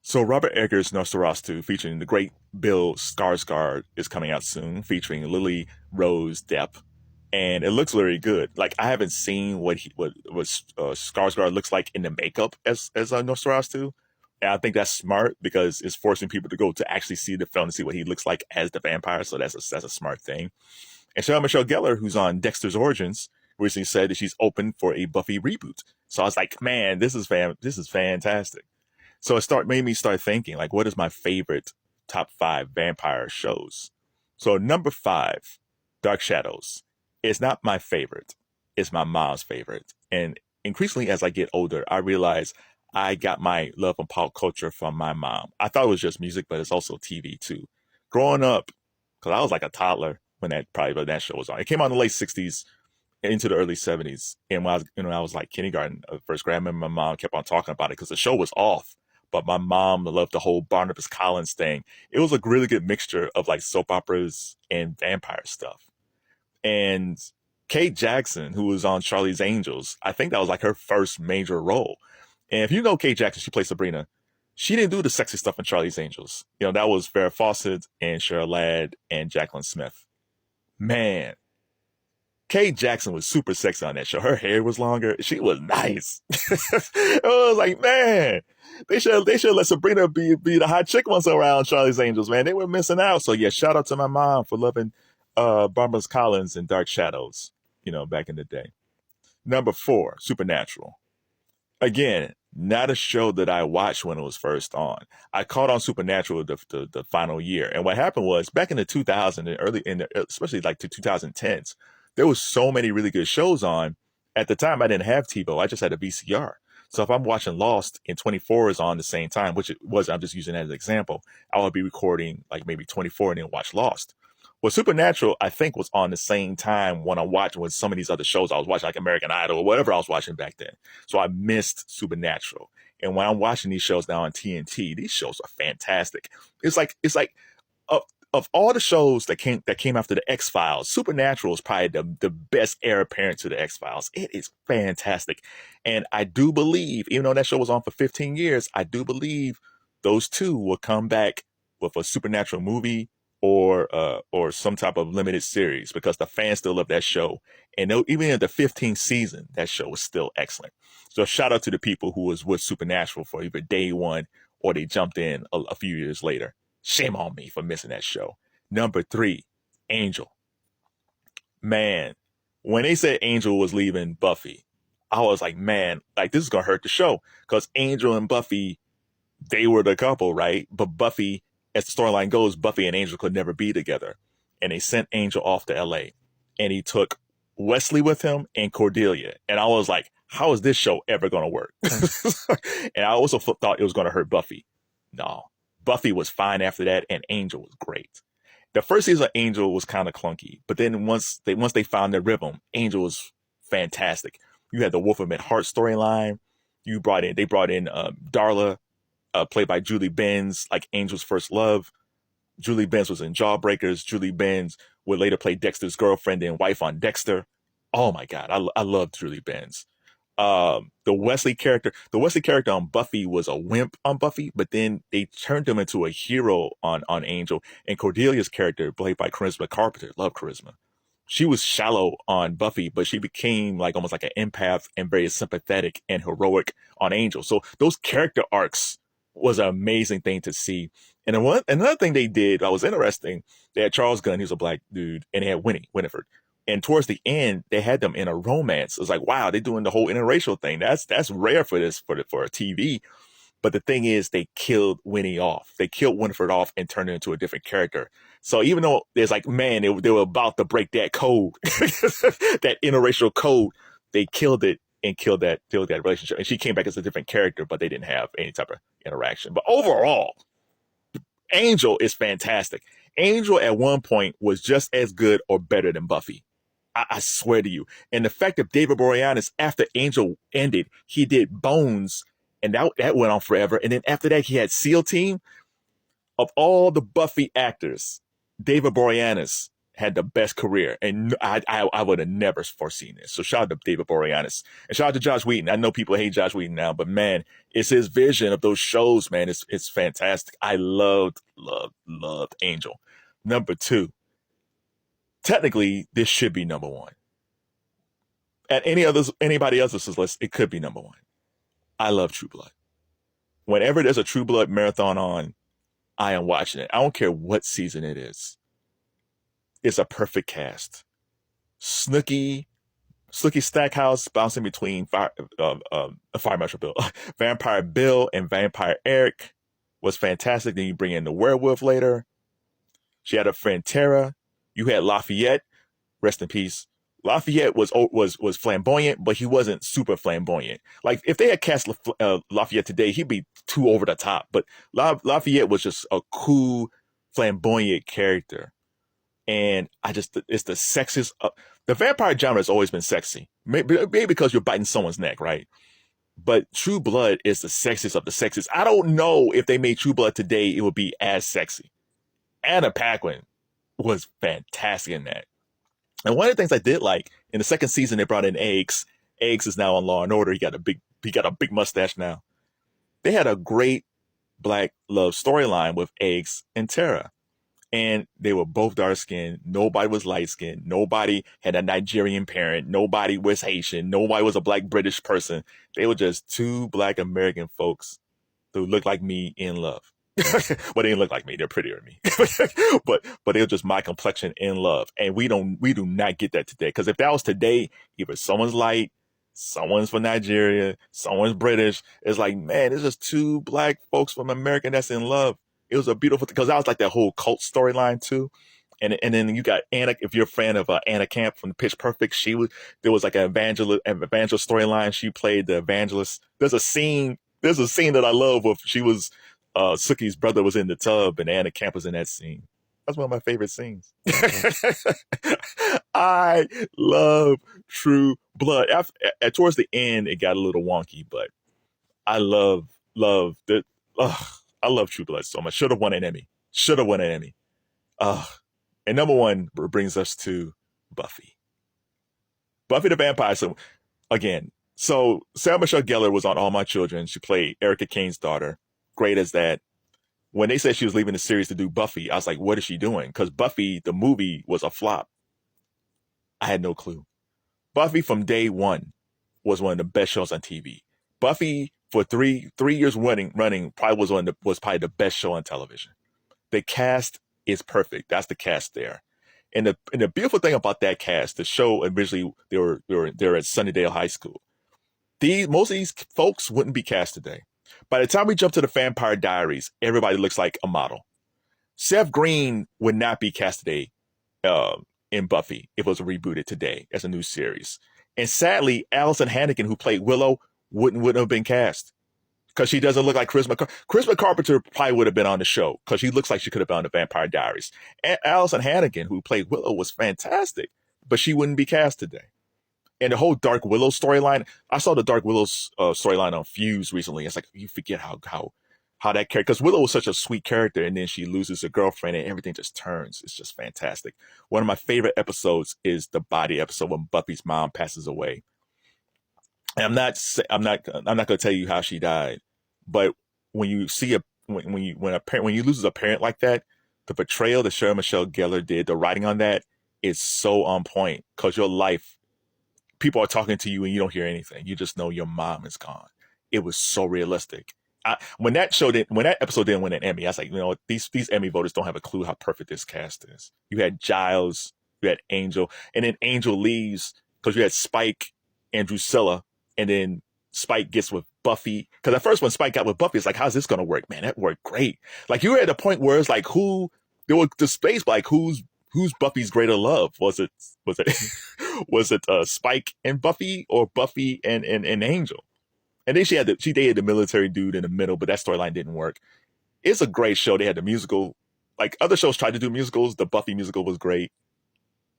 So Robert Eggers' Nosferatu, featuring the great Bill Skarsgård, is coming out soon, featuring Lily Rose Depp, and it looks very good. Like I haven't seen what Skarsgård looks like in the makeup as Nosferatu, and I think that's smart because it's forcing people to go to actually see the film to see what he looks like as the vampire. So that's a smart thing. And Sarah Michelle Gellar, who's on Dexter's Origins, recently said that she's open for a Buffy reboot. So I was like, man, this is fantastic. So made me start thinking, like, what is my favorite top five vampire shows? So number five, Dark Shadows. It's not my favorite. It's my mom's favorite. And increasingly as I get older, I realize I got my love of pop culture from my mom. I thought it was just music, but it's also TV too. Growing up, because I was like a toddler when that show was on. It came out in the late '60s into the early '70s, and when I was like kindergarten, first grade, I remember my mom kept on talking about it because the show was off. But my mom loved the whole Barnabas Collins thing. It was a really good mixture of like soap operas and vampire stuff. And Kate Jackson, who was on Charlie's Angels, I think that was like her first major role. And if you know Kate Jackson, she plays Sabrina. She didn't do the sexy stuff in Charlie's Angels. That was Farrah Fawcett and Cheryl Ladd and Jacqueline Smith. Man, Kate Jackson was super sexy on that show. Her hair was longer. She was nice. I was like, man, they should let Sabrina be the hot chick once around Charlie's Angels, man. They were missing out. So yeah, shout out to my mom for loving Barnabas Collins and Dark Shadows, back in the day. Number four, Supernatural. Again, not a show that I watched when it was first on. I caught on Supernatural the final year. And what happened was back in the 2000s and especially like the 2010s, there was so many really good shows on. At the time, I didn't have TiVo. I just had a VCR. So if I'm watching Lost and 24 is on the same time, which it was, I'm just using that as an example, I would be recording like maybe 24 and then watch Lost. Well, Supernatural, I think, was on the same time when I watched with some of these other shows I was watching, like American Idol or whatever I was watching back then. So I missed Supernatural. And when I'm watching these shows now on TNT, these shows are fantastic. It's like of all the shows that came after the X-Files, Supernatural is probably the best heir apparent to the X-Files. It is fantastic. And I do believe, even though that show was on for 15 years, I do believe those two will come back with a Supernatural movie or some type of limited series because the fans still love that show. And even in the 15th season, that show was still excellent. So shout out to the people who was with Supernatural for either day one or they jumped in a few years later. Shame on me for missing that show. Number three, Angel. Man, when they said Angel was leaving Buffy, I was like, man, like this is going to hurt the show because Angel and Buffy, they were the couple, right? But Buffy, as the storyline goes, Buffy and Angel could never be together. And they sent Angel off to LA. And he took Wesley with him and Cordelia. And I was like, how is this show ever going to work? And I also thought it was going to hurt Buffy. No. Buffy was fine after that, and Angel was great. The first season of Angel was kind of clunky, but then once they found their rhythm, Angel was fantastic. You had the Wolfram and Hart storyline. They brought in Darla, played by Julie Benz, like Angel's first love. Julie Benz was in Jawbreakers. Julie Benz would later play Dexter's girlfriend and wife on Dexter. Oh my God, I love Julie Benz. The Wesley character on Buffy was a wimp on Buffy, but then they turned him into a hero on Angel. And Cordelia's character, played by Charisma Carpenter, love Charisma. She was shallow on Buffy, but she became like almost like an empath and very sympathetic and heroic on Angel. So those character arcs was an amazing thing to see. And another thing they did that was interesting, they had Charles Gunn, he's a black dude, and they had Winifred. And towards the end, they had them in a romance. It was like, wow, they're doing the whole interracial thing. That's rare for a TV. But the thing is, they killed Winnie off. They killed Winifred off and turned her into a different character. So even though there's like, man, they were about to break that code, that interracial code, they killed it and killed that relationship. And she came back as a different character, but they didn't have any type of interaction. But overall, Angel is fantastic. Angel at one point was just as good or better than Buffy. I swear to you. And the fact that David Boreanaz, after Angel ended, he did Bones, and that went on forever. And then after that, he had SEAL Team. Of all the Buffy actors, David Boreanaz had the best career, and I would have never foreseen this. So shout out to David Boreanaz, and shout out to Josh Whedon. I know people hate Josh Whedon now, but man, it's his vision of those shows, man. It's fantastic. I loved Angel. Number 2. Technically, this should be number 1. At anybody else's list, it could be number 1. I love True Blood. Whenever there's a True Blood marathon on, I am watching it. I don't care what season it is. It's a perfect cast. Snooki Stackhouse bouncing between Fire Marshal Bill, Vampire Bill and Vampire Eric was fantastic. Then you bring in the werewolf later. She had a friend Tara. You had Lafayette, rest in peace. Lafayette was flamboyant, but he wasn't super flamboyant. Like if they had cast Lafayette today, he'd be too over the top. But Lafayette was just a cool, flamboyant character. And it's the sexiest. The vampire genre has always been sexy. Maybe because you're biting someone's neck, right? But True Blood is the sexiest of the sexiest. I don't know if they made True Blood today, it would be as sexy. Anna Paquin was fantastic in that. And one of the things I did like in the second season, they brought in Eggs. Eggs is now on Law and Order. He got a big mustache now. They had a great black love storyline with Eggs and Tara. And they were both dark skinned. Nobody was light skinned. Nobody had a Nigerian parent. Nobody was Haitian. Nobody was a black British person. They were just 2 black American folks who looked like me in love. Well, they didn't look like me. They're prettier than me. but they were just my complexion in love. And we do not get that today. Because if that was today, either someone's light, someone's from Nigeria, someone's British. It's like, man, it's just 2 black folks from America that's in love. It was a beautiful thing. Because that was like that whole cult storyline too. And then you got Anna, if you're a fan of Anna Camp from Pitch Perfect, there was like an evangelist storyline. She played the evangelist. There's a scene that I love where Sookie's brother was in the tub and Anna Camp was in that scene. That's one of my favorite scenes. I love True Blood. Towards the end, it got a little wonky, but I love that. I love True Blood so much. Should have won an Emmy. And number 1 brings us to Buffy. Buffy the Vampire Slayer. Again, so Sarah Michelle Gellar was on All My Children. She played Erica Kane's daughter. Great as that. When they said she was leaving the series to do Buffy, I was like, what is she doing? Because Buffy, the movie, was a flop. I had no clue. Buffy from day one was one of the best shows on TV. Buffy for three years running probably was probably the best show on television. The cast is perfect. That's the cast there. And the beautiful thing about that cast, the show originally they were at Sunnydale High School. Most of these folks wouldn't be cast today. By the time we jump to the Vampire Diaries, everybody looks like a model. Seth Green would not be cast today in Buffy if it was rebooted today as a new series. And sadly, Alyson Hannigan, who played Willow, wouldn't have been cast because she doesn't look like Charisma Carpenter probably would have been on the show because she looks like she could have been on the Vampire Diaries. And Alyson Hannigan, who played Willow, was fantastic, but she wouldn't be cast today. And the whole Dark Willow storyline, I saw the Dark Willow storyline on Fuse recently. It's like, you forget how that character, because Willow was such a sweet character, and then she loses her girlfriend, and everything just turns. It's just fantastic. One of my favorite episodes is the body episode when Buffy's mom passes away. And I'm not going to tell you how she died, but when you see when you lose a parent like that, the portrayal that Sarah Michelle Gellar did, the writing on that is so on point because your life. People are talking to you and you don't hear anything. You just know your mom is gone. It was so realistic. When that episode didn't win an Emmy, I was like, these Emmy voters don't have a clue how perfect this cast is. You had Giles, you had Angel, and then Angel leaves because you had Spike and Drusilla, and then Spike gets with Buffy. Because at first when Spike got with Buffy, it's like, how's this going to work? Man, that worked great. Like you were at a point where it's like, there were the space like who's Buffy's greater love? Was it Spike and Buffy or Buffy and Angel? And then she dated the military dude in the middle, but that storyline didn't work. It's a great show. They had the musical. Like other shows tried to do musicals. The Buffy musical was great.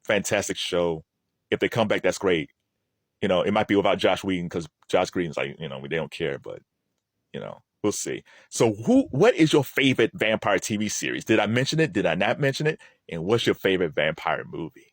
Fantastic show. If they come back, that's great. It might be without Josh Whedon because Josh Green's like, they don't care, but We'll see. So, what is your favorite vampire TV series? Did I mention it? Did I not mention it? And what's your favorite vampire movie?